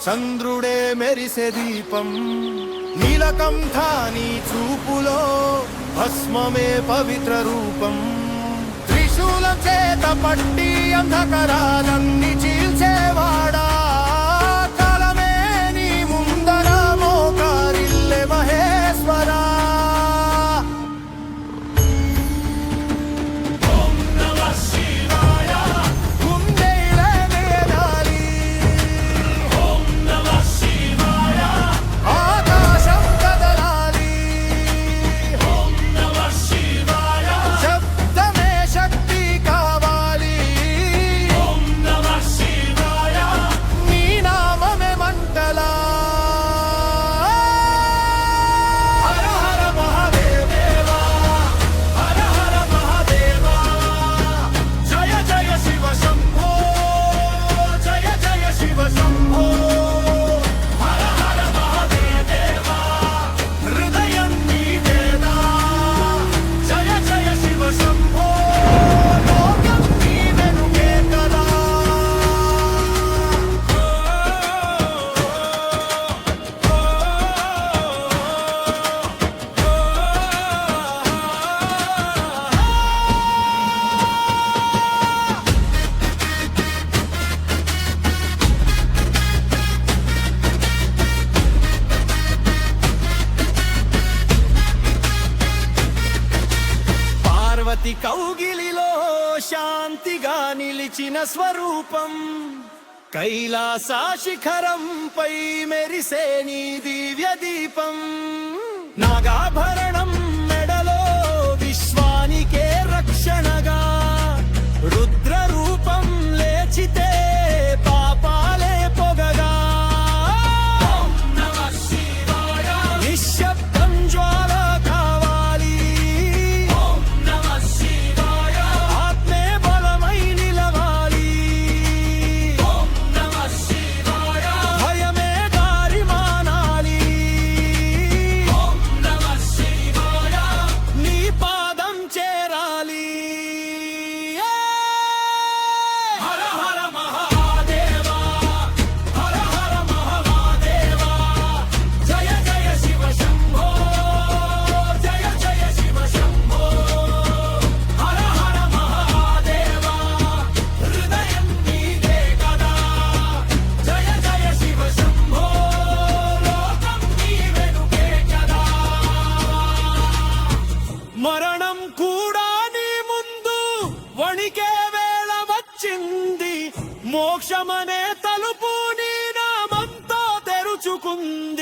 చంద్రుడే మెరిసే దీపం నీలకంఠ నీ చూపులో భస్మమే పవిత్ర రూపం త్రిశూలం చేత పట్టి అంధకరాలన్నీ చీల్చేవాడా కాలమే నీ ముందర మోకారిల్లె మహేశ్వరా పార్వతి కౌగిలిలో శాంతిగా నిలిచిన స్వరూపం కైలాస శిఖరంపై మెరిసే నీ దివ్య దీపం నాగాభరణం మెడలో విశ్వానికే రక్షణగా రుద్ర రూపం లేచితే పాపాలే పొగగా నిశ్శబ్దం జ్వాల కావాలి ఆత్మే బలమై నిలవాలి భయమే దారి మానాలి నీ పాదం చేరాలి హర హర మహాదేవా హర హర మహాదేవా జయ జయ శివ శంభో జయ జయ శివ శంభో హర హర మహాదేవా హృదయం నీదే కదా జయ జయ శివ శంభో లోకం నీ వెనుకే కదా మరణం కూడా నీ ముందు వణికే వేళ వచ్చింది మోక్షమనే తలుపు నీ నామంతో తెరుచుకుంది